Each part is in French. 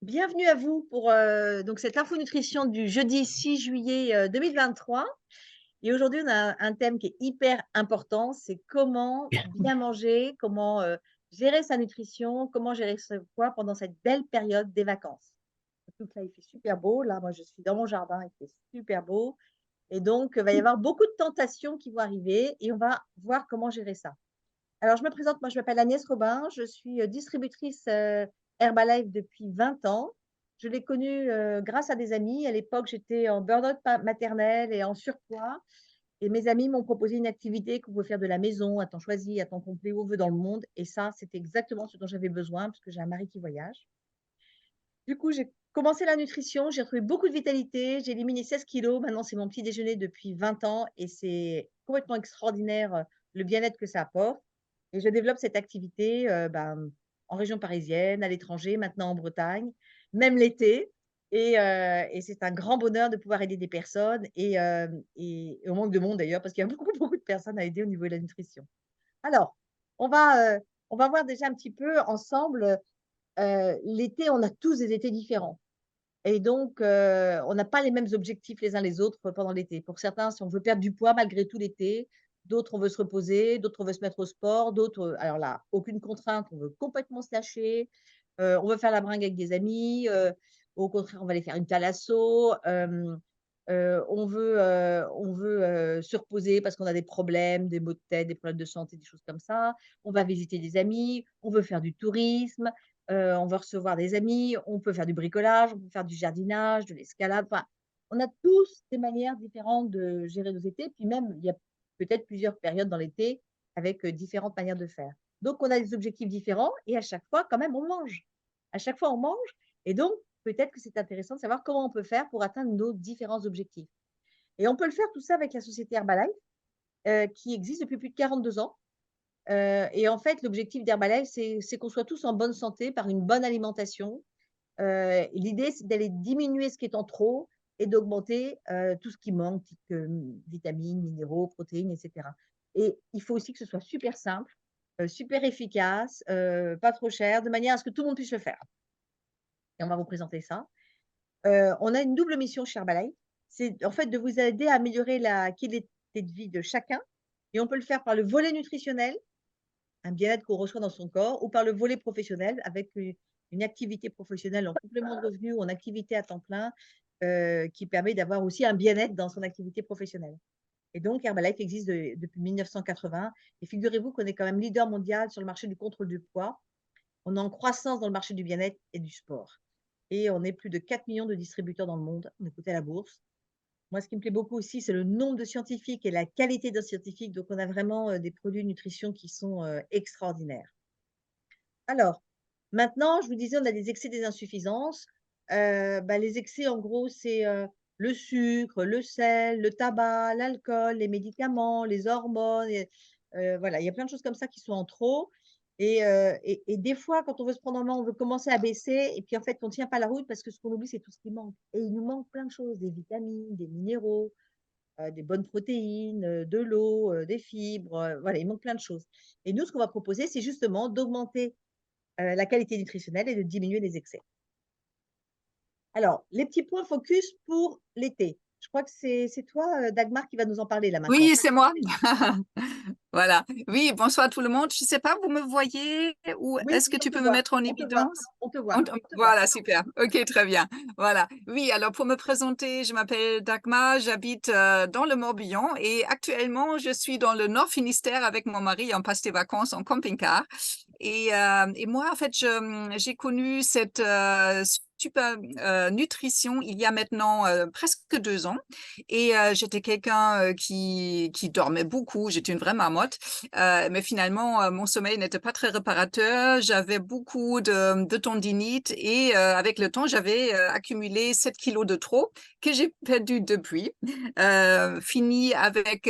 Bienvenue à vous pour donc cette info nutrition du jeudi 6 juillet 2023. Et aujourd'hui, on a un thème qui est hyper important, c'est comment bien manger, comment gérer sa nutrition, comment gérer ce poids pendant cette belle période des vacances. Surtout que là, il fait super beau. Là, moi, je suis dans mon jardin, il fait super beau. Et donc, il va y avoir beaucoup de tentations qui vont arriver et on va voir comment gérer ça. Alors, je me présente, moi, je m'appelle Agnès Robin, je suis distributrice Herbalife depuis 20 ans. Je l'ai connue grâce à des amis. À l'époque, j'étais en burn-out maternel et en surpoids. Et mes amis m'ont proposé une activité qu'on pouvait faire de la maison, à temps choisi, à temps complet, où on veut dans le monde. Et ça, c'était exactement ce dont j'avais besoin, parce que j'ai un mari qui voyage. Du coup, j'ai commencé la nutrition, j'ai retrouvé beaucoup de vitalité, j'ai éliminé 16 kilos. Maintenant, c'est mon petit déjeuner depuis 20 ans et c'est complètement extraordinaire le bien-être que ça apporte. Et je développe cette activité en région parisienne, à l'étranger, maintenant en Bretagne, même l'été. Et c'est un grand bonheur de pouvoir aider des personnes et au manque de monde d'ailleurs, parce qu'il y a beaucoup, beaucoup de personnes à aider au niveau de la nutrition. Alors, on va, on va voir déjà un petit peu ensemble. L'été, on a tous des étés différents et donc on n'a pas les mêmes objectifs les uns les autres pendant l'été. Pour certains, si on veut perdre du poids malgré tout l'été, d'autres, on veut se reposer, d'autres, on veut se mettre au sport, d'autres, alors là, aucune contrainte, on veut complètement se lâcher, on veut faire la bringue avec des amis, au contraire, on va aller faire une thalasso, on veut se reposer parce qu'on a des problèmes, des maux de tête, des problèmes de santé, des choses comme ça. On va visiter des amis, on veut faire du tourisme, on veut recevoir des amis, on peut faire du bricolage, on peut faire du jardinage, de l'escalade, enfin, on a tous des manières différentes de gérer nos étés, puis même, il y a peut-être plusieurs périodes dans l'été avec, différentes manières de faire. Donc on a des objectifs différents et à chaque fois, quand même, on mange. À chaque fois, on mange et donc peut-être que c'est intéressant de savoir comment on peut faire pour atteindre nos différents objectifs. Et on peut le faire tout ça avec la société Herbalife, qui existe depuis plus de 42 ans. Et en fait, l'objectif d'Herbalife, c'est qu'on soit tous en bonne santé par une bonne alimentation. L'idée, c'est d'aller diminuer ce qui est en trop et d'augmenter, tout ce qui manque, type, vitamines, minéraux, protéines et cetera. Et il faut aussi que ce soit super simple, super efficace, pas trop cher, de manière à ce que tout le monde puisse le faire. Et on va vous présenter ça. On a une double mission chez Herbalife, c'est en fait de vous aider à améliorer la qualité de vie de chacun et on peut le faire par le volet nutritionnel, un bien-être qu'on reçoit dans son corps ou par le volet professionnel avec une activité professionnelle en complément de revenu ou en activité à temps plein, qui permet d'avoir aussi un bien-être dans son activité professionnelle. Et donc Herbalife existe depuis 1980 et figurez-vous qu'on est quand même leader mondial sur le marché du contrôle du poids. On est en croissance dans le marché du bien-être et du sport et on est plus de 4 millions de distributeurs dans le monde. On est coté à la bourse. Moi, ce qui me plaît beaucoup aussi, c'est le nombre de scientifiques et la qualité d'un scientifique. Donc, on a vraiment, des produits de nutrition qui sont, extraordinaires. Alors, maintenant, je vous disais, on a des excès, des insuffisances. Les excès, en gros, c'est, le sucre, le sel, le tabac, l'alcool, les médicaments, les hormones et voilà, il y a plein de choses comme ça qui sont en trop et des fois, quand on veut se prendre en main, on veut commencer à baisser et puis, en fait, on tient pas la route parce que ce qu'on oublie, c'est tout ce qui manque et il nous manque plein de choses, des vitamines, des minéraux, des bonnes protéines, de l'eau, des fibres, voilà, il manque plein de choses et nous, ce qu'on va proposer, c'est justement d'augmenter la qualité nutritionnelle et de diminuer les excès. Alors, les petits points focus pour l'été. Je crois que c'est toi, Dagmar, qui va nous en parler là maintenant. Oui, c'est moi. Voilà. Oui, bonsoir tout le monde. Je ne sais pas, vous me voyez ou Oui, est-ce que oui, on tu te peux me voit, mettre en on te voit, évidence? on te voit, on te voit. Voilà, super. Ok, très bien. Voilà. Oui, alors pour me présenter, je m'appelle Dagmar, j'habite dans le Morbihan et actuellement, je suis dans le Nord Finistère avec mon mari. On passe des vacances en camping-car. Et moi, en fait, j'ai connu cette super nutrition il y a maintenant presque 2 ans. Et j'étais quelqu'un qui dormait beaucoup. J'étais une vraie marmotte. Mais finalement, mon sommeil n'était pas très réparateur. J'avais beaucoup de tendinite et avec le temps, j'avais accumulé 7 kilos de trop que j'ai perdu depuis. Fini avec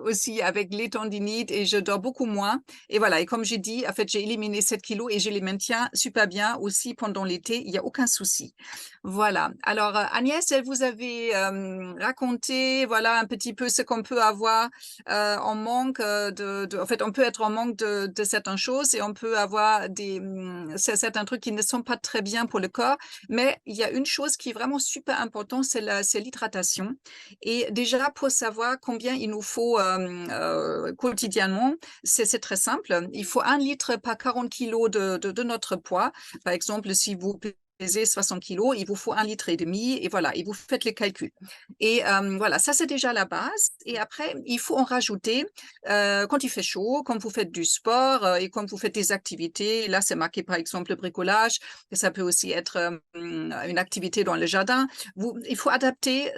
aussi avec les tendinites et je dors beaucoup moins. Et voilà. Et comme j'ai dit, en fait, j'ai éliminé 7 kilos et je les maintiens super bien aussi pendant l'été. Il n'y a aucun souci. Voilà. Alors, Agnès, elle vous avait raconté, voilà, un petit peu ce qu'on peut avoir en manque en fait, on peut être en manque de certaines choses et on peut avoir certains trucs qui ne sont pas très bien pour le corps. Mais il y a une chose qui est vraiment super importante, c'est l'hydratation. Et déjà, pour savoir combien il nous faut quotidiennement, c'est très simple. Il faut 1 litre par 40 kilos de notre poids. Par exemple, si vous pesez 60 kilos, il vous faut 1,5 litre et voilà, et vous faites les calculs. Et voilà, ça c'est déjà la base. Et après, il faut en rajouter quand il fait chaud, quand vous faites du sport et quand vous faites des activités. Là, c'est marqué par exemple le bricolage. Et ça peut aussi être une activité dans le jardin. Il faut adapter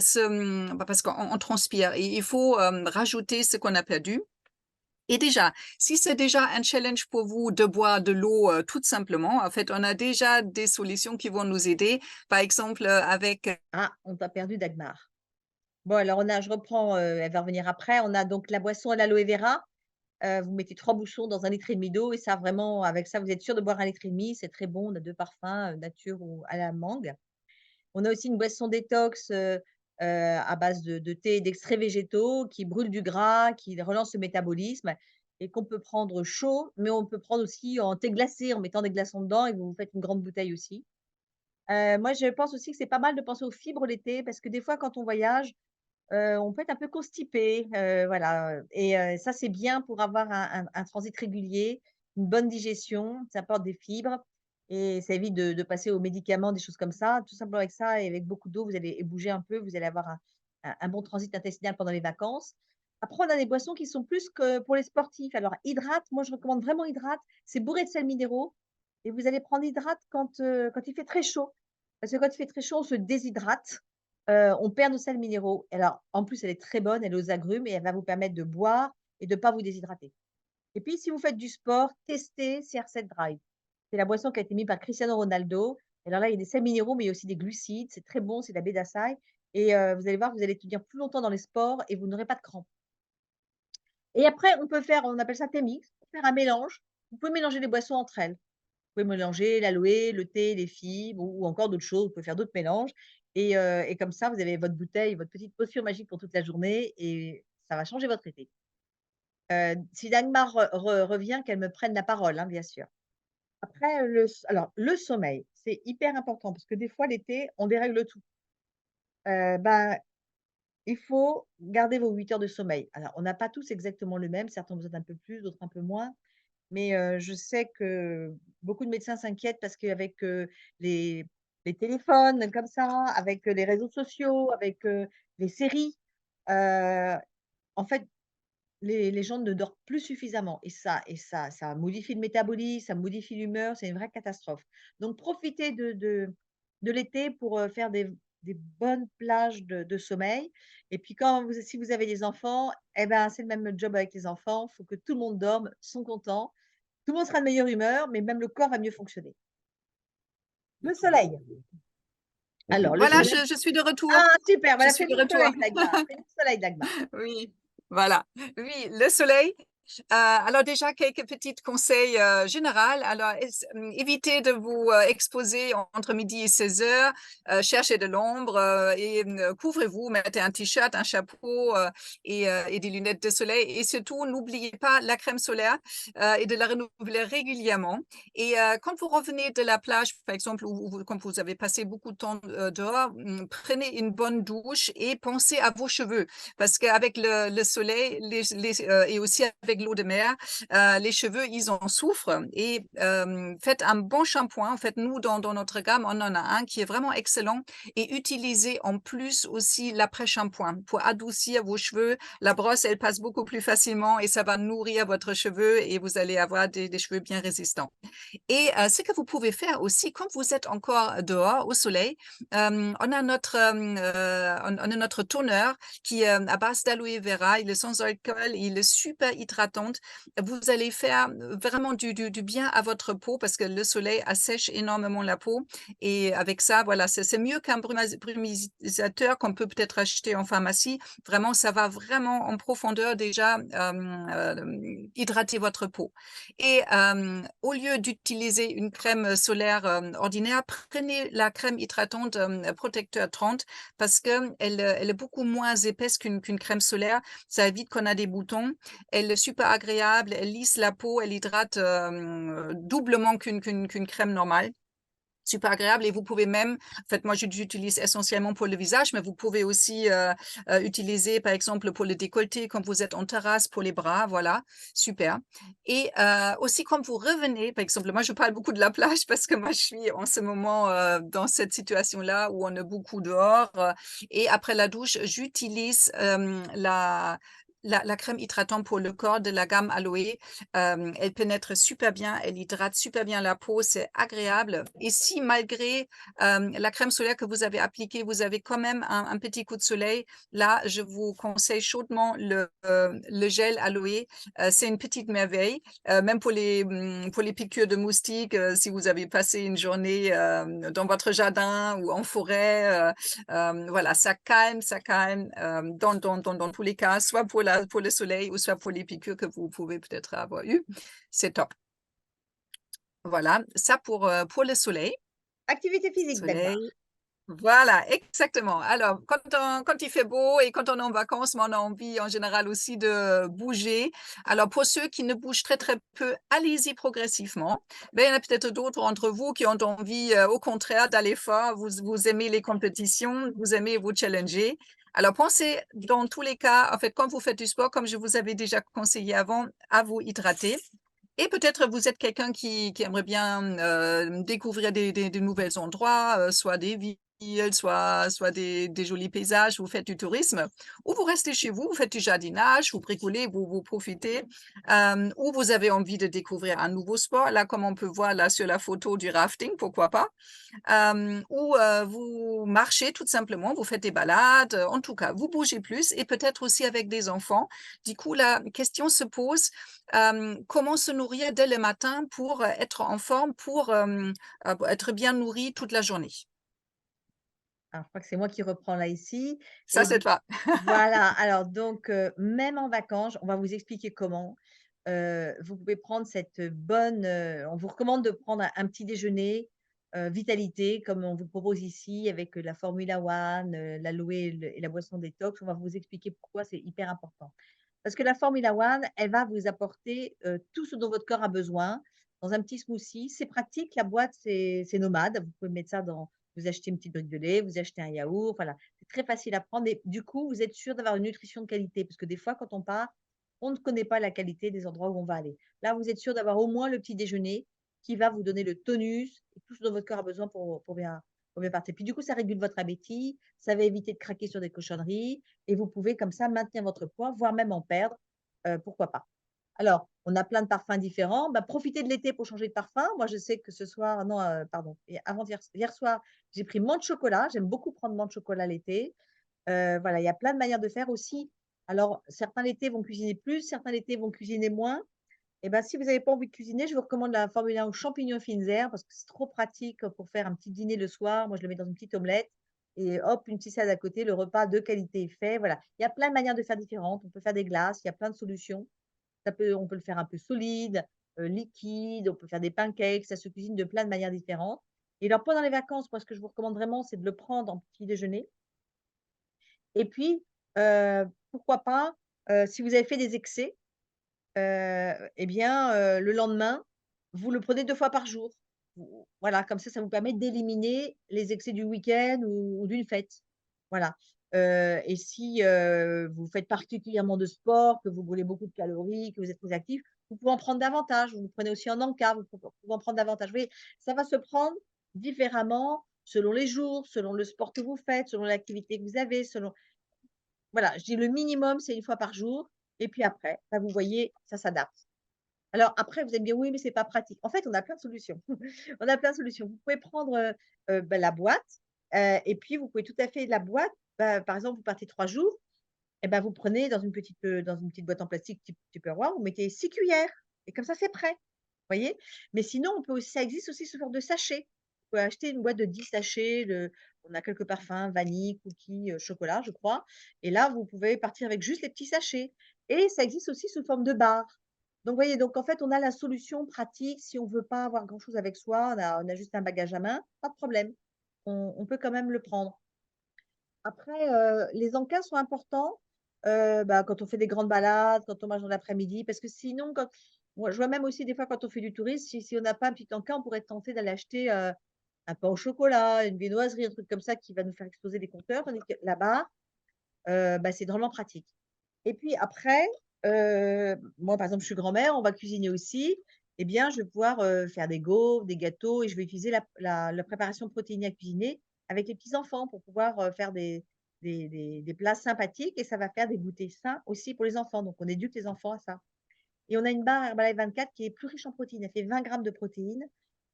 parce qu'on transpire et il faut rajouter ce qu'on a perdu. Et déjà, si c'est déjà un challenge pour vous de boire de l'eau tout simplement, en fait, on a déjà des solutions qui vont nous aider. Par exemple, avec Ah, on t'a perdu Dagmar. Bon alors je reprends, elle va revenir après. On a donc la boisson à l'aloe vera. Vous mettez 3 bouchons dans 1,5 litre d'eau et ça vraiment avec ça, vous êtes sûr de boire 1,5 litre, c'est très bon. On a 2 parfums, nature ou à la mangue. On a aussi une boisson détox, à base de thé et d'extraits végétaux qui brûle du gras, qui relance le métabolisme et qu'on peut prendre chaud, mais on peut prendre aussi en thé glacé en mettant des glaçons dedans et vous vous faites une grande bouteille aussi. Moi, je pense aussi que c'est pas mal de penser aux fibres l'été parce que des fois quand on voyage, on peut être un peu constipé, voilà, et ça, c'est bien pour avoir un transit régulier, une bonne digestion, ça apporte des fibres et ça évite de passer aux médicaments, des choses comme ça. Tout simplement avec ça et avec beaucoup d'eau, vous allez bouger un peu, vous allez avoir un bon transit intestinal pendant les vacances. Après, on a des boissons qui sont plus que pour les sportifs. Alors Hydrate, moi, je recommande vraiment Hydrate, c'est bourré de sels minéraux et vous allez prendre Hydrate quand il fait très chaud. Parce que quand il fait très chaud, on se déshydrate. On perd nos sels minéraux. Alors, en plus, elle est très bonne, elle est aux agrumes et elle va vous permettre de boire et de pas vous déshydrater. Et puis, si vous faites du sport, testez CR7 Drive. C'est la boisson qui a été mise par Cristiano Ronaldo. Et alors là, il y a des sels minéraux, mais il y a aussi des glucides. C'est très bon, c'est de la baie d'acai et vous allez voir, vous allez tenir plus longtemps dans les sports et vous n'aurez pas de crampes. Et après, on appelle ça Thé-mix, faire un mélange. Vous pouvez mélanger les boissons entre elles. Vous pouvez mélanger l'aloe, le thé, les fibres ou encore d'autres choses. Vous pouvez faire d'autres mélanges et comme ça, vous avez votre bouteille, votre petite potion magique pour toute la journée et ça va changer votre été. Si Dagmar revient, qu'elle me prenne la parole, hein, bien sûr. Après, le sommeil, c'est hyper important parce que des fois, l'été, on dérègle tout. Ben, il faut garder vos 8 heures de sommeil. Alors, on n'a pas tous exactement le même, certains ont besoin d'un peu plus, d'autres un peu moins. Mais je sais que beaucoup de médecins s'inquiètent parce qu'avec, les les téléphones comme ça, avec, les réseaux sociaux, avec, les séries, heu, en fait, les gens ne dorment plus suffisamment et ça modifie le métabolisme, ça modifie l'humeur, c'est une vraie catastrophe. Donc profitez de l'été pour, faire des bonnes plages de sommeil et puis si vous avez des enfants et ben, c'est le même job avec les enfants, il faut que tout le monde dorme, sont contents. Tout le monde sera de meilleure humeur, mais même le corps va mieux fonctionner. Le soleil. Alors le voilà, soleil je suis de retour. ah super, Je voilà, suis de fais-nous le retour. soleil Dagmar, fais-nous le soleil Dagmar. Oui, voilà. Oui, le soleil. Alors déjà, quelques petits conseils généraux. Alors, évitez de vous exposer entre midi et 16 heures. Cherchez de l'ombre et couvrez-vous. Mettez un t-shirt, un chapeau et des lunettes de soleil. Et surtout, n'oubliez pas la crème solaire et de la renouveler régulièrement. Et quand vous revenez de la plage, par exemple, ou quand vous avez passé beaucoup de temps dehors, prenez une bonne douche et pensez à vos cheveux. Parce qu'avec le soleil et aussi avec l'eau de mer, les cheveux, ils en souffrent. Et faites un bon shampoing. En fait, nous, dans notre gamme, on en a un qui est vraiment excellent. Et utilisez en plus aussi l'après-shampoing pour adoucir vos cheveux. La brosse, elle passe beaucoup plus facilement et ça va nourrir votre cheveu et vous allez avoir des cheveux bien résistants. Et ce que vous pouvez faire aussi, quand vous êtes encore dehors au soleil, on a notre toner qui est à base d'aloe vera, il est sans alcool, il est super hydratant. hydratante, vous allez faire vraiment du bien à votre peau parce que le soleil assèche énormément la peau et avec ça, voilà, c'est mieux qu'un brumisateur qu'on peut peut-être acheter en pharmacie. Vraiment, ça va vraiment en profondeur déjà, hydrater votre peau et au lieu d'utiliser une crème solaire, ordinaire, prenez la crème hydratante, Protecteur 30 parce qu'elle, elle est beaucoup moins épaisse qu'une crème solaire. Ça évite qu'on a des boutons. Elle est super agréable, elle lisse la peau, elle hydrate, doublement qu'une crème normale. Super agréable et vous pouvez même en fait, moi, j'utilise essentiellement pour le visage, mais vous pouvez aussi, utiliser, par exemple, pour le décolleté quand vous êtes en terrasse, pour les bras, voilà, super et aussi quand vous revenez, par exemple, moi, je parle beaucoup de la plage parce que moi, je suis en ce moment, dans cette situation-là où on est beaucoup dehors, et après la douche, j'utilise, la crème hydratante pour le corps de la gamme Aloe. Elle pénètre super bien, elle hydrate super bien la peau, c'est agréable et si malgré, la crème solaire que vous avez appliquée, vous avez quand même un petit coup de soleil, là, je vous conseille chaudement le gel Aloe, c'est une petite merveille, même pour les piqûres de moustiques, si vous avez passé une journée, dans votre jardin ou en forêt, voilà, ça calme, dans tous les cas, soit pour le soleil ou soit pour les piqûres que vous pouvez peut-être avoir eues. C'est top. Voilà, ça pour le soleil. Activité physique, Dagmar. Soleil, voilà, exactement. Alors, quand il fait beau et quand on est en vacances, on a envie en général aussi de bouger. Alors, pour ceux qui ne bougent très, très peu, allez-y progressivement. Mais il y en a peut-être d'autres entre vous qui ont envie, au contraire, d'aller fort. Vous aimez les compétitions, vous aimez vous challenger. Alors, pensez dans tous les cas, en fait, quand vous faites du sport, comme je vous avais déjà conseillé avant, à vous hydrater. Et peut-être vous êtes quelqu'un qui aimerait bien, découvrir des nouvelles endroits, soit des villes, soit des jolis paysages, vous faites du tourisme ou vous restez chez vous, vous faites du jardinage, vous bricolez, vous profitez, ou vous avez envie de découvrir un nouveau sport. Là, comme on peut voir là sur la photo du rafting, pourquoi pas? Ou vous marchez tout simplement, vous faites des balades, en tout cas, vous bougez plus et peut-être aussi avec des enfants. Du coup, la question se pose, comment se nourrir dès le matin pour, être en forme, pour être bien nourri toute la journée? Alors, je crois que c'est moi qui reprends là ici Ça, et c'est toi. voilà, alors donc même en vacances, on va vous expliquer comment. Vous pouvez prendre cette bonne, on vous recommande de prendre un petit déjeuner, vitalité comme on vous propose ici avec, la Formula One, l'aloe et la boisson détox. On va vous expliquer pourquoi c'est hyper important. Parce que la Formula One, elle va vous apporter, tout ce dont votre corps a besoin dans un petit smoothie. C'est pratique, la boîte, c'est nomade. Vous pouvez mettre ça dans vous achetez une petite brique de lait, vous achetez un yaourt, voilà. C'est très facile à prendre et du coup, vous êtes sûr d'avoir une nutrition de qualité parce que des fois, quand on part, on ne connaît pas la qualité des endroits où on va aller. Là, vous êtes sûr d'avoir au moins le petit déjeuner qui va vous donner le tonus et tout ce dont votre corps a besoin pour bien partir. Puis du coup, ça régule votre appétit, ça va éviter de craquer sur des cochonneries et vous pouvez comme ça maintenir votre poids, voire même en perdre, pourquoi pas. Alors, on a plein de parfums différents. Bah, profitez de l'été pour changer de parfum. Moi, je sais que ce soir non, pardon, hier soir, j'ai pris menthe chocolat. J'aime beaucoup prendre menthe chocolat l'été. Voilà, il y a plein de manières de faire aussi. Alors, certains l'été vont cuisiner plus, certains l'été vont cuisiner moins. Et ben, si vous n'avez pas envie de cuisiner, je vous recommande la Formule 1 aux champignons fines herbes parce que c'est trop pratique pour faire un petit dîner le soir. Moi, je le mets dans une petite omelette et hop, une petite salade à côté, le repas de qualité est fait. Voilà, il y a plein de manières de faire différentes. On peut faire des glaces, il y a plein de solutions. On peut le faire un peu solide, liquide, on peut faire des pancakes, ça se cuisine de plein de manières différentes. Et alors pendant les vacances, moi ce que je vous recommande vraiment, c'est de le prendre en petit déjeuner et puis, pourquoi pas, si vous avez fait des excès, et bien, le lendemain, vous le prenez 2 fois par jour. Voilà, comme ça vous permet d'éliminer les excès du week-end ou d'une fête. Voilà, et si, vous faites particulièrement de sport, que vous brûlez beaucoup de calories, que vous êtes très actif, vous pouvez en prendre davantage. Vous le prenez aussi en encas, vous pouvez en prendre davantage. Vous voyez, ça va se prendre différemment selon les jours, selon le sport que vous faites, selon l'activité que vous avez, selon voilà, je dis le minimum, c'est une fois par jour et puis après, bah, vous voyez, ça s'adapte. Alors après, vous allez me dire: «Oui, mais c'est pas pratique». En fait, on a plein de solutions. On a plein de solutions. Vous pouvez prendre, bah, la boîte, et puis vous pouvez tout à fait la boîte, bah, par exemple, vous partez 3 jours, Et ben, vous prenez dans une petite boîte en plastique type Tupperware, vous mettez 6 cuillères et comme ça, c'est prêt. Voyez? Mais sinon, on peut aussi ça existe aussi sous forme de sachet. Vous pouvez acheter une boîte de 10 sachets on a quelques parfums, vanille, cookies, chocolat, je crois et là, vous pouvez partir avec juste les petits sachets et ça existe aussi sous forme de barres. Donc vous voyez, donc en fait, on a la solution pratique si on veut pas avoir grand chose avec soi, on a juste un bagage à main, pas de problème. On peut quand même le prendre. Après, les encas sont importants, bah, quand on fait des grandes balades, quand on marche dans l'après-midi, parce que sinon quand moi, je vois même aussi des fois quand on fait du tourisme, si on n'a pas un petit encas, on pourrait être tenté d'aller acheter, un pain au chocolat, une viennoiserie, un truc comme ça qui va nous faire exploser les compteurs, tandis que là-bas, bah, c'est drôlement pratique. Et puis après, moi, par exemple, je suis grand-mère, on va cuisiner aussi, eh bien, je vais pouvoir, faire des gaufres, des gâteaux et je vais utiliser la préparation protéinée à cuisiner avec les petits-enfants pour pouvoir, faire des plats sympathiques et ça va faire des goûters sains aussi pour les enfants. Donc on éduque les enfants à ça. Et on a une barre Herbalife 24 qui est plus riche en protéines. Elle fait 20 grammes de protéines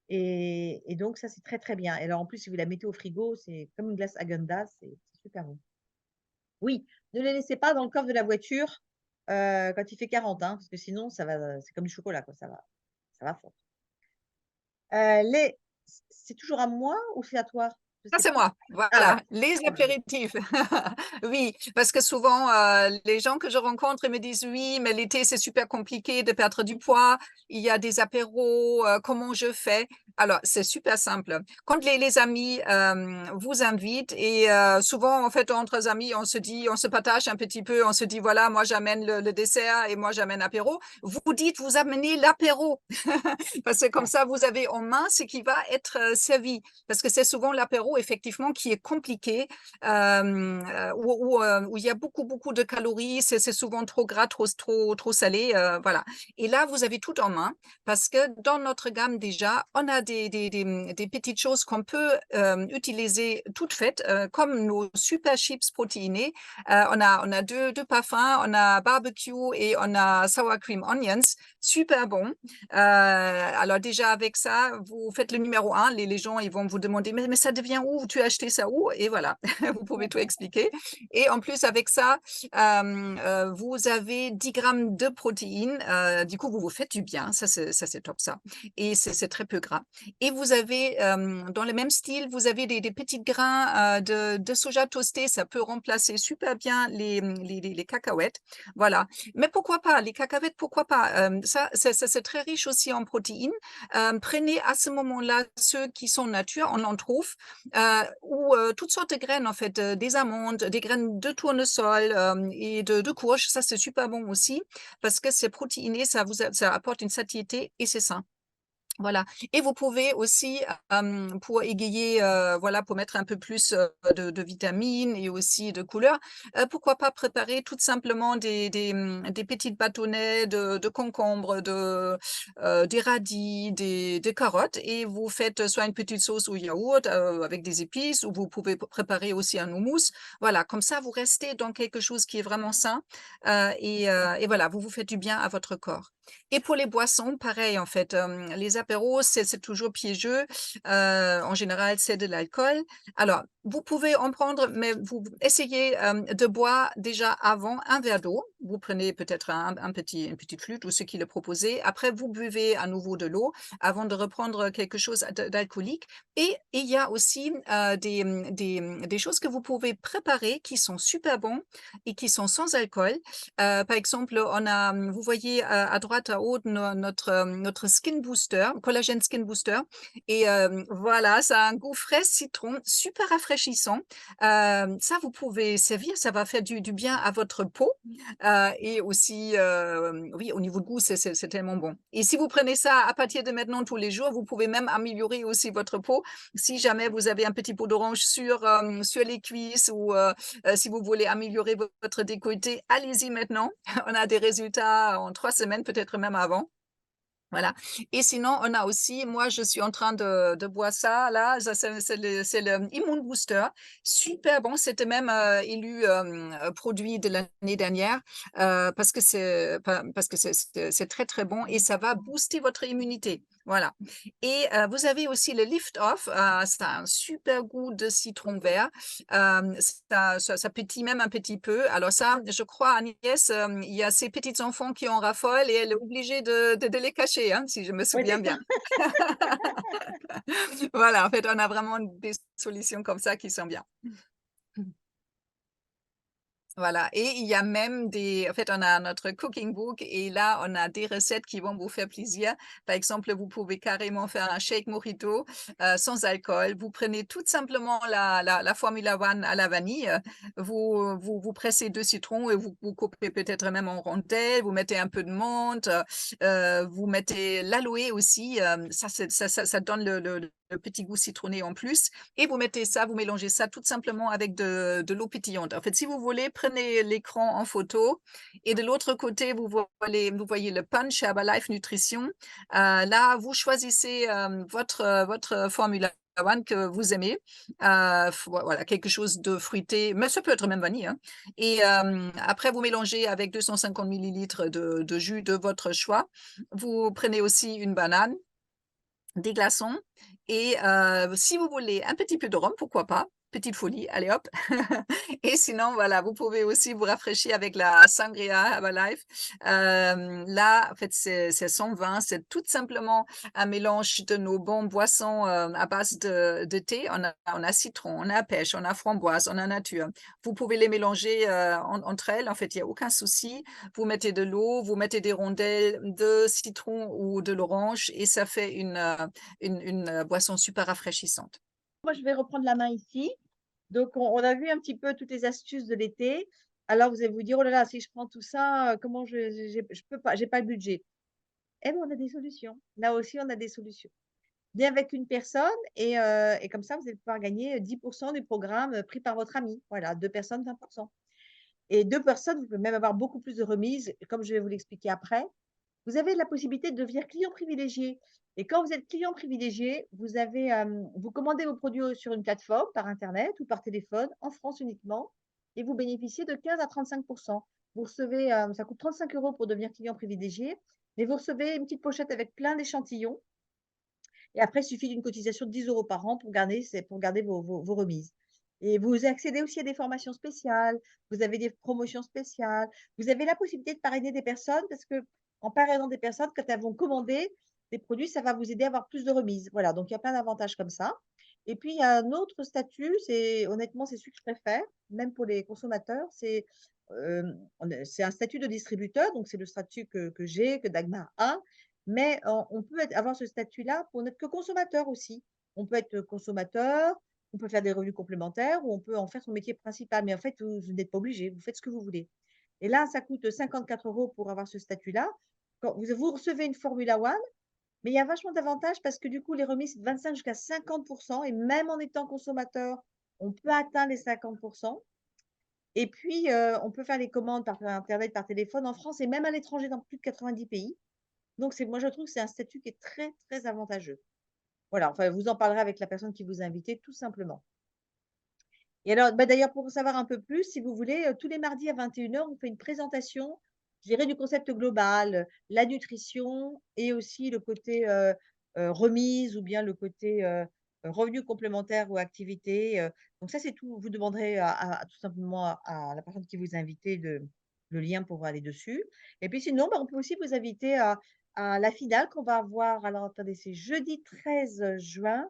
et donc ça, c'est très, très bien. Et alors en plus, si vous la mettez au frigo, c'est comme une glace Häagen-Dazs, c'est super bon. Oui, ne les laissez pas dans le coffre de la voiture, quand il fait 40 hein, parce que sinon ça va c'est comme du chocolat quoi, ça va fondre. Les c'est toujours à moi ou c'est à toi? Je Ça, sais c'est plus. moi, Ah ouais. voilà, les apéritifs. Oui, parce que souvent, les gens que je rencontre, ils me disent: «Oui, mais l'été, c'est super compliqué de perdre du poids. Il y a des apéros, comment je fais?» Alors, c'est super simple. Quand les amis, vous invitent et souvent, en fait, entre amis, on se partage un petit peu, on se dit: «Voilà, moi, j'amène le dessert et moi, j'amène l'apéro». Vous dites: «Vous amenez l'apéro», parce que comme ça, vous avez en main ce qui va être, servi. Parce que c'est souvent l'apéro effectivement qui est compliqué, où il y a beaucoup, beaucoup de calories, c'est souvent trop gras, trop salé, voilà. Et là, vous avez tout en main parce que dans notre gamme déjà, on a des petites choses qu'on peut, utiliser toutes faites, comme nos super chips protéinés. On a 2 parfums, on a barbecue et on a sour cream onions, super bon. Alors déjà avec ça, vous faites le numéro un. Les gens, ils vont vous demander: «Mais ça devient où? Tu as acheté ça où?» et voilà, vous pouvez tout expliquer et en plus avec ça, vous avez 10 grammes de protéines, du coup, vous vous faites du bien, ça c'est top ça et c'est très peu gras et vous avez, dans le même style, vous avez des petits grains, de soja toasté, ça peut remplacer super bien les cacahuètes, voilà. Mais pourquoi pas? Les cacahuètes, pourquoi pas? Ça, c'est très riche aussi en protéines. Prenez à ce moment-là ceux qui sont nature, on en trouve, ou toutes sortes de graines en fait, des amandes, des graines de tournesol, et de courge. Ça, c'est super bon aussi parce que c'est protéiné, ça apporte une satiété et c'est sain. Voilà et vous pouvez aussi, pour égayer, voilà, pour mettre un peu plus, de vitamines et aussi de couleurs, pourquoi pas préparer tout simplement des petites bâtonnets de concombres, des radis, des carottes et vous faites soit une petite sauce au yaourt, avec des épices ou vous pouvez préparer aussi un houmous. Voilà, comme ça vous restez dans quelque chose qui est vraiment sain, et voilà, vous vous faites du bien à votre corps. Et pour les boissons, pareil en fait, les apéros, c'est toujours piégeux, en général, c'est de l'alcool. Alors, vous pouvez en prendre, mais vous essayez, de boire déjà avant un verre d'eau. Vous prenez peut-être une petite flûte ou ce qui est proposé. Après, vous buvez à nouveau de l'eau avant de reprendre quelque chose d'alcoolique et il y a aussi, des choses que vous pouvez préparer qui sont super bons et qui sont sans alcool. Par exemple, on a, vous voyez à droite, à haut, notre Skin Booster, Collagen Skin Booster et voilà, ça a un goût frais citron, super rafraîchissant. Ça, vous pouvez servir, ça va faire du bien à votre peau, et aussi, oui, au niveau de goût, c'est tellement bon et si vous prenez ça à partir de maintenant tous les jours, vous pouvez même améliorer aussi votre peau. Si jamais vous avez un petit pot d'orange sur les cuisses ou si vous voulez améliorer votre décolleté, allez-y maintenant. On a des résultats en 3 semaines, peut-être même avant. Voilà et sinon, on a aussi moi, je suis en train de boire ça là, ça c'est le Immune Booster. Super bon, c'était même, élu, produit de l'année dernière, parce que c'est très, très bon et ça va booster votre immunité. Voilà et vous avez aussi le Lift Off, ça a un super goût de citron vert, ça pétille même un petit peu. Alors ça, je crois Agnès, il y a ces petits enfants qui en raffolent et elle est obligée de les cacher, hein, si je me Oui, souviens c'est ça. bien. Voilà, en fait, on a vraiment des solutions comme ça qui sont bien. Voilà et il y a même des en fait, on a notre cooking book et là, on a des recettes qui vont vous faire plaisir. Par exemple, vous pouvez carrément faire un shake mojito, sans alcool. Vous prenez tout simplement la Formula One à la vanille, vous pressez 2 citrons et vous coupez peut-être même en rondelles, vous mettez un peu de menthe, vous mettez l'aloe aussi, ça donne le petit goût citronné en plus et vous mettez ça, vous mélangez ça tout simplement avec de l'eau pétillante. En fait, si vous voulez, prenez l'écran en photo et de l'autre côté, vous voyez le punch Herbalife Nutrition. Là, vous choisissez, votre Formula One que vous aimez. Voilà, quelque chose de fruité, mais ça peut être même vanille, hein et après vous mélangez avec 250 millilitres de jus de votre choix. Vous prenez aussi une banane, des glaçons et si vous voulez un petit peu de rhum, pourquoi pas? Petite folie, allez hop et sinon, voilà, vous pouvez aussi vous rafraîchir avec la sangria Herbalife. Là, en fait, c'est sans vin, c'est tout simplement un mélange de nos bons boissons, à base de thé. On a citron, on a pêche, on a framboise, on a nature. Vous pouvez les mélanger, entre elles, en fait, il y a aucun souci. Vous mettez de l'eau, vous mettez des rondelles de citron ou de l'orange et ça fait une boisson super rafraîchissante. Moi, je vais reprendre la main ici. Donc on a vu un petit peu toutes les astuces de l'été. Alors vous allez vous dire: «Oh là là, si je prends tout ça, comment je peux pas, j'ai pas le budget». Eh ben, on a des solutions. Là aussi, on a des solutions. Bien avec une personne et comme ça, vous allez pouvoir gagner, 10 du programme, pris par votre ami. Voilà, 2 personnes, 20 et 2 personnes, vous pouvez même avoir beaucoup plus de remises, comme je vais vous l'expliquer après. Vous avez la possibilité de devenir client privilégié et quand vous êtes client privilégié, vous avez, vous commandez vos produits, sur une plateforme, par internet ou par téléphone, en France uniquement et vous bénéficiez de 15 à 35. Vous recevez, ça coûte 35 € pour devenir client privilégié, mais vous recevez une petite pochette avec plein d'échantillons et après, il suffit d'une cotisation de 10 € par an pour garder vos remises et vous accédez aussi à des formations spéciales, vous avez des promotions spéciales, vous avez la possibilité de parrainer des personnes parce qu'en parrainant des personnes, quand elles vont commander des produits, ça va vous aider à avoir plus de remises. Voilà, donc il y a plein d'avantages comme ça et puis il y a un autre statut, c'est honnêtement, c'est celui que je préfère, même pour les consommateurs, c'est un statut de distributeur, donc c'est le statut que j'ai, que Dagmar a mais on peut avoir ce statut-là pour n'être que consommateur aussi. On peut être consommateur, on peut faire des revenus complémentaires ou on peut en faire son métier principal. Mais en fait, vous n'êtes pas obligé, vous faites ce que vous voulez. Et là, ça coûte 54 € pour avoir ce statut-là. Quand vous recevez une Formula One, mais il y a vachement d'avantages parce que du coup, les remises, c'est de 25 jusqu'à 50 et même en étant consommateur, on peut atteindre les 50. Et puis, on peut faire les commandes par internet, par téléphone en France et même à l'étranger dans plus de 90 pays. Donc moi je trouve que c'est un statut qui est très, très avantageux. Voilà, enfin vous en parlerez avec la personne qui vous a invité tout simplement. Et alors, bah, d'ailleurs pour en savoir un peu plus, si vous voulez, tous les mardis à 21 h, on fait une présentation, je dirais du concept global, la nutrition et aussi le côté, remise ou bien le côté, revenu complémentaire ou activité, donc ça c'est tout. Vous demanderez à tout simplement à la personne qui vous a invité le lien pour aller dessus et puis sinon, bah, on peut aussi vous inviter à la finale qu'on va avoir alors attendez, c'est jeudi 13 juin,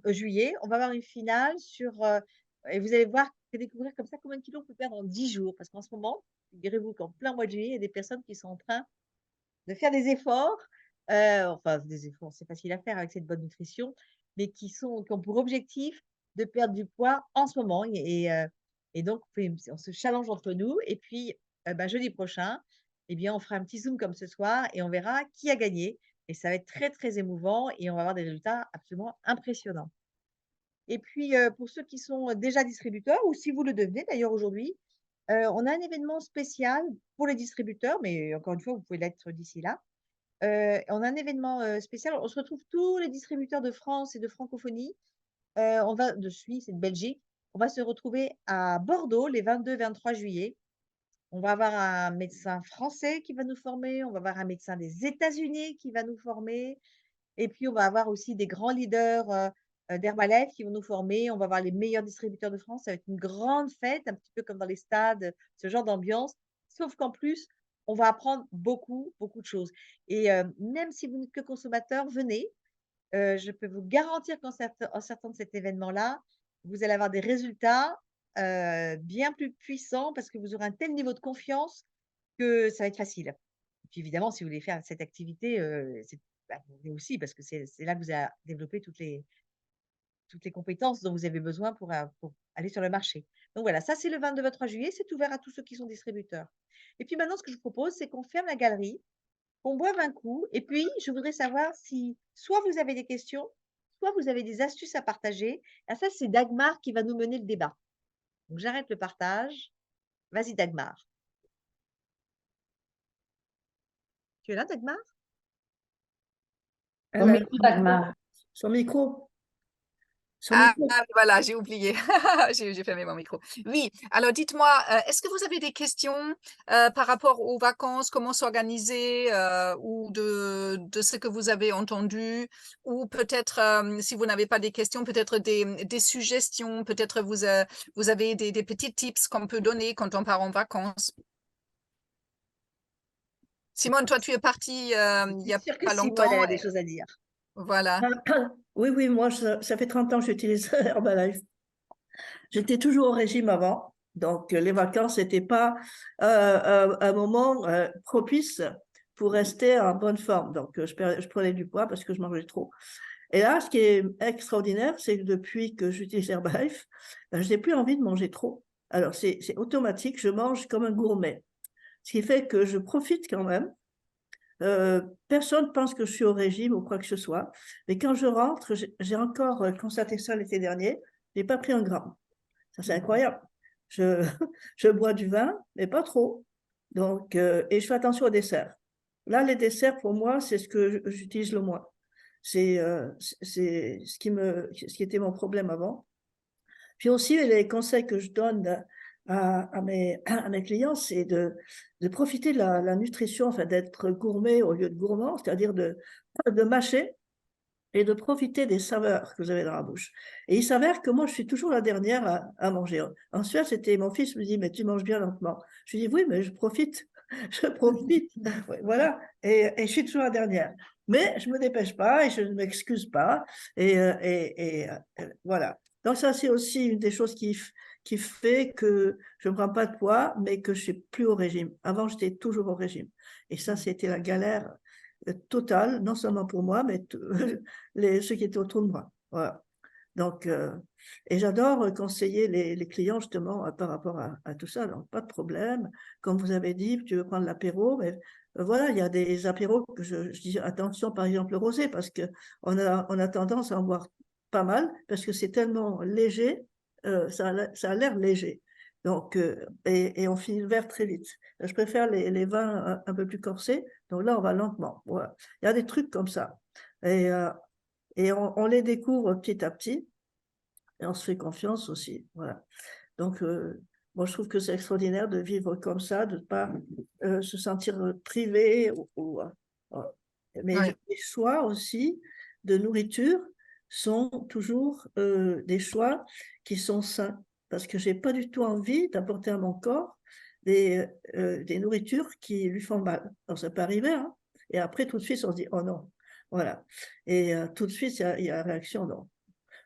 juillet, on va avoir une finale sur, et vous allez voir et découvrir comme ça combien de kilos on peut perdre en 10 jours. Parce qu'en ce moment, figurez-vous qu'en plein mois de juillet, il y a des personnes qui sont en train de faire des efforts, enfin des efforts, c'est facile à faire avec cette bonne nutrition, mais qui ont pour objectif de perdre du poids en ce moment et donc on se challenge entre nous et puis, bah, jeudi prochain, eh bien, on fera un petit zoom comme ce soir et on verra qui a gagné et ça va être très, très émouvant et on va avoir des résultats absolument impressionnants. Et puis, pour ceux qui sont déjà distributeurs ou si vous le devenez d'ailleurs aujourd'hui, on a un événement spécial pour les distributeurs, mais encore une fois, vous pouvez l'être d'ici là. On a un événement, spécial. On se retrouve tous les distributeurs de France et de francophonie, on va de Suisse et de Belgique. On va se retrouver à Bordeaux les 22-23 juillet. On va avoir un médecin français qui va nous former, on va avoir un médecin des États-Unis qui va nous former Et puis, on va avoir aussi des grands leaders d'Herbalife qui vont nous former. On va avoir les meilleurs distributeurs de France. Ça va être une grande fête, un petit peu comme dans les stades, ce genre d'ambiance. Sauf qu'en plus, on va apprendre beaucoup, beaucoup de choses. Et même si vous n'êtes que consommateur, venez. Je peux vous garantir en sortant de cet événement-là, vous allez avoir des résultats bien plus puissants parce que vous aurez un tel niveau de confiance que ça va être facile. Et puis évidemment, si vous voulez faire cette activité, vous venez aussi parce que c'est là que vous allez développer toutes les compétences dont vous avez besoin pour aller sur le marché. Donc voilà, ça c'est le 22-23 juillet, c'est ouvert à tous ceux qui sont distributeurs. Et puis maintenant, ce que je vous propose, c'est qu'on ferme la galerie, qu'on boive un coup et puis je voudrais savoir si soit vous avez des questions, soit vous avez des astuces à partager. Ah ça, c'est Dagmar qui va nous mener le débat. Donc j'arrête le partage. Vas-y Dagmar. Tu es là Dagmar? Son Elle a micro, Dagmar. Son micro. Son Ah, micro. voilà, j'ai oublié. J'ai fermé mon micro. Oui, alors dites-moi, est-ce que vous avez des questions par rapport aux vacances, comment s'organiser ou de ce que vous avez entendu ou peut-être, si vous n'avez pas des questions, peut-être des suggestions, peut-être vous avez des petits tips qu'on peut donner quand on part en vacances. Simone, toi, tu es partie il n'y a C'est sûr que pas Simone, elle longtemps. a des choses à dire. Voilà. Oui, oui, moi, ça fait 30 ans que j'utilise Herbalife. J'étais toujours au régime avant, donc les vacances n'étaient pas un moment propice pour rester en bonne forme. Donc, je prenais du poids parce que je mangeais trop. Et là, ce qui est extraordinaire, c'est que depuis que j'utilise Herbalife, ben, je n'ai plus envie de manger trop. Alors, c'est automatique, je mange comme un gourmet. Ce qui fait que je profite quand même. Personne pense que je suis au régime ou quoi que ce soit. Mais quand je rentre, j'ai encore constaté ça l'été dernier, je n'ai pas pris un gramme. Ça, c'est incroyable. Je, je bois du vin, mais pas trop. Donc, et je fais attention aux desserts. Là, les desserts, pour moi, c'est ce que j'utilise le moins. C'est ce qui était mon problème avant. Puis aussi, les conseils que je donne à mes clients, c'est de profiter de la nutrition, enfin, d'être gourmet au lieu de gourmand, c'est-à-dire de mâcher et de profiter des saveurs que vous avez dans la bouche. Et il s'avère que moi, je suis toujours la dernière à manger. En Suède, c'était mon fils me dit, mais tu manges bien lentement. Je lui dis, oui, mais je profite, je profite. Voilà, et je suis toujours la dernière. Mais je ne me dépêche pas et je ne m'excuse pas. Voilà. Donc ça, c'est aussi une des choses qui fait que je ne prends pas de poids, mais que je ne suis plus au régime. Avant, j'étais toujours au régime. Et ça, c'était la galère totale, non seulement pour moi, mais ceux qui étaient autour de moi. Voilà. Donc, et j'adore conseiller les clients justement par rapport à tout ça. Donc, pas de problème. Comme vous avez dit, tu veux prendre l'apéro, mais voilà, il y a des apéros que je dis attention, par exemple le rosé, parce qu'on a tendance à en boire pas mal, parce que c'est tellement léger, ça a l'air léger. Donc, et on finit le verre très vite. Je préfère les vins un peu plus corsés. Donc là, on va lentement. Voilà. Il y a des trucs comme ça. Et on les découvre petit à petit. Et on se fait confiance aussi. Voilà. Donc, moi, je trouve que c'est extraordinaire de vivre comme ça, de ne pas se sentir privé. Mais Oui. les choix aussi de nourriture sont toujours des choix qui sont sains. Parce que je n'ai pas du tout envie d'apporter à mon corps des nourritures qui lui font mal. Alors, ça peut arriver, hein. Et après, tout de suite, on se dit, oh non. Voilà. Et tout de suite, il y a réaction, non.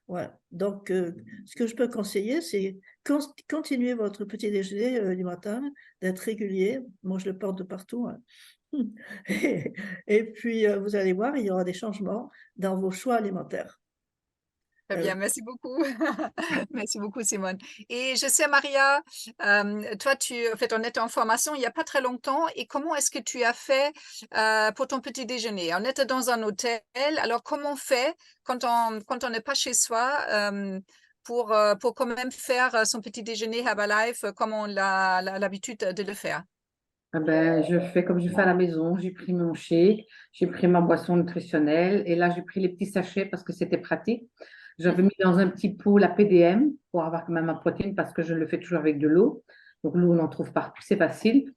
Voilà. Donc, ce que je peux conseiller, c'est continuer votre petit déjeuner du matin, d'être régulier. Moi, je le porte de partout, hein. Et puis, vous allez voir, il y aura des changements dans vos choix alimentaires. Très bien, merci beaucoup. Merci beaucoup, Simone. Et je sais, Maria, toi, en fait, on était en formation il n'y a pas très longtemps. Et comment est-ce que tu as fait pour ton petit déjeuner? On était dans un hôtel. Alors, comment on fait quand on n'est pas chez soi pour quand même faire son petit déjeuner Herbalife comme on a l'habitude de le faire? Ah ben, je fais comme je fais à la maison. J'ai pris mon shake, j'ai pris ma boisson nutritionnelle et là, j'ai pris les petits sachets parce que c'était pratique. J'avais mis dans un petit pot la PDM pour avoir quand même ma protéine parce que je le fais toujours avec de l'eau. Donc, l'eau, on en trouve partout, c'est facile.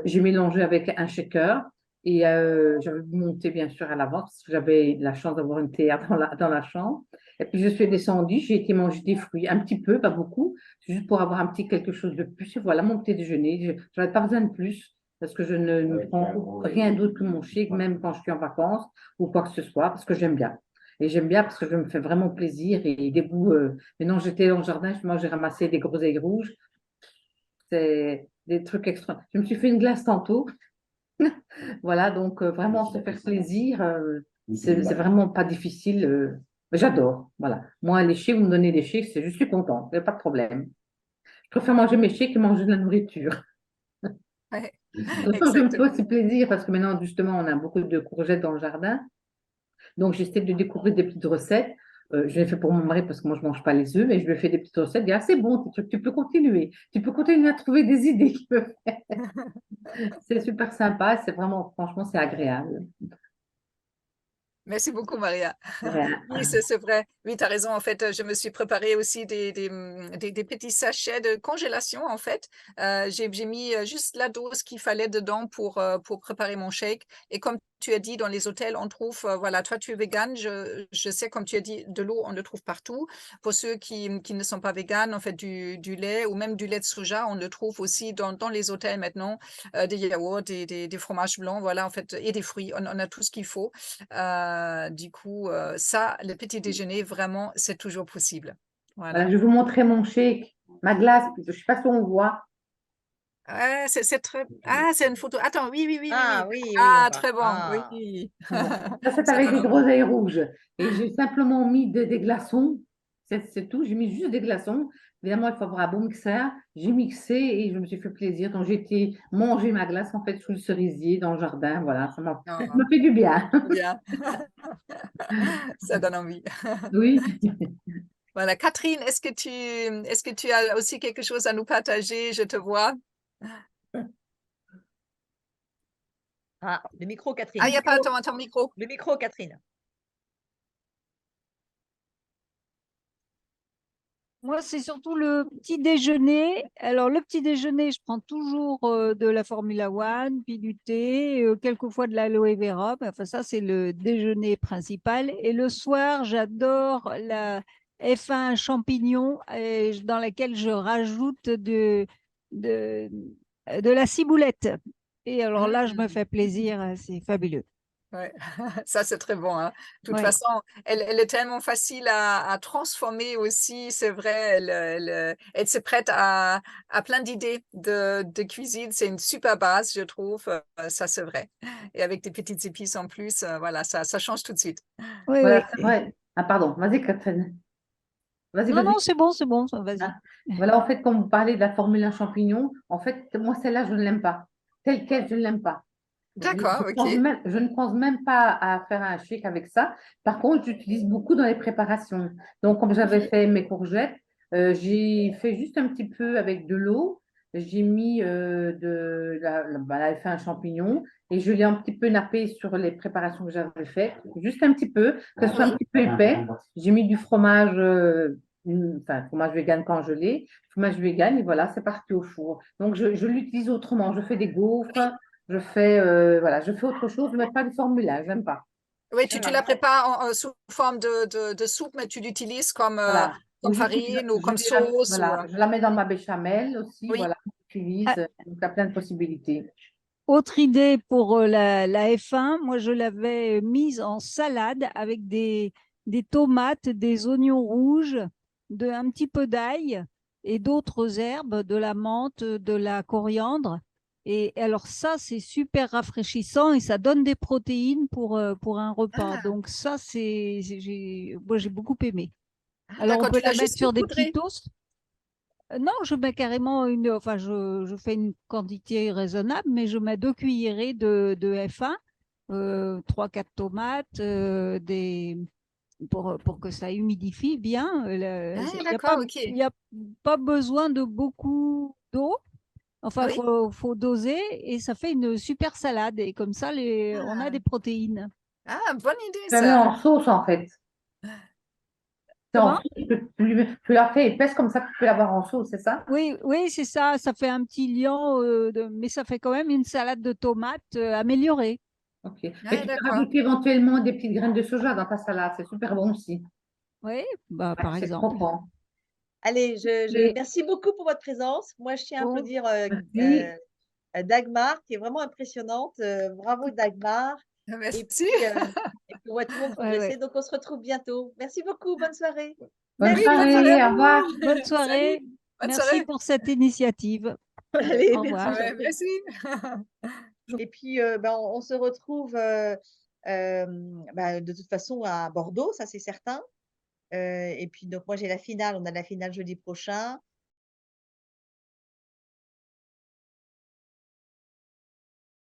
J'ai mélangé avec un shaker Et j'avais monté bien sûr à l'avance parce que j'avais la chance d'avoir une théière dans la chambre. Et puis je suis descendue, j'ai été manger des fruits, un petit peu, pas beaucoup, juste pour avoir un petit quelque chose de plus. Et voilà mon petit déjeuner. Je n'avais pas besoin de plus parce que je ne prends rien d'autre que mon shake, même quand je suis en vacances ou quoi que ce soit, parce que j'aime bien. Et j'aime bien parce que je me fais vraiment plaisir et des goûts. Maintenant, j'étais dans le jardin, moi j'ai ramassé des groseilles rouges. C'est des trucs extra. Je me suis fait une glace tantôt. Voilà, donc vraiment se faire plaisir, c'est vraiment pas difficile. J'adore. Voilà. Moi, les chèques, vous me donnez des chèques, je suis contente, il n'y a pas de problème. Je préfère manger mes chèques que manger de la nourriture. Ouais, De toute façon, je me fais exactement. aussi plaisir parce que maintenant, justement, on a beaucoup de courgettes dans le jardin. Donc, j'essaie de découvrir des petites recettes. Je l'ai fait pour mon mari parce que moi, je ne mange pas les œufs, mais je lui ai fait des petites recettes. Il dit, ah, c'est bon, tu peux continuer. Tu peux continuer à trouver des idées qui peuvent faire. C'est super sympa. C'est vraiment, franchement, c'est agréable. Merci beaucoup, Maria. Voilà. Oui, c'est vrai. Oui, tu as raison. En fait, je me suis préparé aussi des petits sachets de congélation, en fait. J'ai mis juste la dose qu'il fallait dedans pour préparer mon shake. Et comme tu as dit, dans les hôtels, on trouve, voilà, toi, tu es vegan. Je sais, comme tu as dit, de l'eau, on le trouve partout. Pour ceux qui ne sont pas véganes, en fait, du lait ou même du lait de soja, on le trouve aussi dans les hôtels maintenant. Des yaourts, des fromages blancs, voilà, en fait, et des fruits. On a tout ce qu'il faut. Du coup, ça, le petit déjeuner, vraiment, c'est toujours possible. Voilà, Voilà. je vais vous montrer mon shake, ma glace plutôt. Je ne sais pas si on voit. Ouais, c'est très... Ah, c'est une photo. Attends, oui, oui, oui, oui, oui. Ah oui, oui, on Ah, voit. très bon, Ah, oui. Bon. Ça, c'est Ça avec donne des envie. groseilles rouges. Et j'ai simplement mis des glaçons. C'est tout. J'ai mis juste des glaçons. Évidemment, il faut avoir un bon mixeur. J'ai mixé et je me suis fait plaisir. Donc, j'ai été manger ma glace en fait sous le cerisier dans le jardin. Voilà, ça Non, me fait du bien. c'est bien. Ça donne envie. Oui. Voilà. Catherine, est-ce que tu as aussi quelque chose à nous partager? Je te vois. ah, le micro, Ah, Catherine. il n'y a pas ton micro. Le micro, Catherine. Moi, c'est surtout le petit déjeuner. Alors, le petit déjeuner, je prends toujours de la Formula One, puis du thé, quelquefois de l'aloe vera. Mais enfin, ça, c'est le déjeuner principal. Et le soir, j'adore la F1 champignon dans laquelle je rajoute de, de la ciboulette. Et alors là, je me Mmh. fais plaisir. C'est fabuleux. Ouais, ça c'est très bon, hein. De toute Ouais. façon, elle est tellement facile à transformer aussi, c'est vrai. Elle se prête à plein d'idées de cuisine. C'est une super base, je trouve. Ça c'est vrai. Et avec des petites épices en plus, voilà, ça change tout de suite. Oui, Voilà, oui. c'est vrai. Ah, pardon. Vas-y, Catherine. Vas-y, Non, vas-y. non, c'est bon, vas-y. Ah. Voilà, en fait, quand vous parlez de la formule un champignon, en fait, moi, celle-là, je ne l'aime pas. Telle quelle, je ne l'aime pas. D'accord, ok. Je ne pense même pas à faire un shake avec ça. Par contre, j'utilise beaucoup dans les préparations. Donc, comme j'avais Mhm. fait mes courgettes, j'ai fait juste un petit peu avec de l'eau. J'ai mis fait un champignon et je l'ai un petit peu nappé sur les préparations que j'avais faites. Juste un petit peu, que ce soit un Oui, petit peu épais. J'ai mis du fromage, fromage vegan quand je l'ai. Fromage vegan et voilà, c'est parti au four. Donc, je l'utilise autrement. Je fais des gaufres. oui. Voilà, je fais autre chose, mais pas du formulaire, j'aime pas. Oui, tu la prépares sous forme de soupe, mais tu l'utilises Voilà. comme Juste, farine ou comme sauce ou, voilà, je la mets dans ma béchamel aussi, oui. voilà, j'utilise, Ah, donc il y a plein de possibilités. autre idée pour la F1, moi je l'avais mise en salade avec des tomates, des oignons rouges, un petit peu d'ail et d'autres herbes, de la menthe, de la coriandre. Et alors ça, c'est super rafraîchissant et ça donne des protéines pour un repas. Ah, Donc ça, moi j'ai beaucoup aimé. Alors on d'accord, peut tu la l'as mettre juste sur des petits saupoudré. toasts. Non, je mets carrément enfin, je fais une quantité raisonnable, mais je mets 2 cuillerées de F1, 3-4 tomates, pour que ça humidifie bien. Ah, Il n'y a pas, d'accord, ok. il y a pas besoin de beaucoup d'eau. Enfin, Oui. faut doser et ça fait une super salade. Et comme ça, on a Ah, des protéines. ah, bonne idée Je la mets ça. en sauce, en fait. C'est en Comment? sauce, tu la fais épaisse comme ça, tu peux l'avoir en sauce, c'est ça? Oui, oui, c'est ça. Ça fait un petit liant, mais ça fait quand même une salade de tomates améliorée. Ok. Mais Ah, tu peux d'accord. rajouter éventuellement des petites graines de soja dans ta salade. C'est super bon aussi. Oui, bah, Ouais, par c'est exemple. croquant. Allez, Et merci beaucoup pour votre présence. Moi, je tiens à Bon, applaudir merci. Dagmar, qui est vraiment impressionnante. Bravo, Dagmar. Et Merci. puis, et puis, on voit tout le monde ouais, progresser. ouais. Donc, on se retrouve bientôt. Merci beaucoup. Bonne soirée. Bonne Oui, bonne soirée soirée. à Au revoir. vous. Bonne Salut. soirée. Bonne Merci soirée. pour cette initiative. Allez, Au merci. revoir. Ouais, merci. Et puis, ben, on se retrouve de toute façon à Bordeaux, ça c'est certain. Et puis, donc, moi, j'ai la finale. On a la finale jeudi prochain.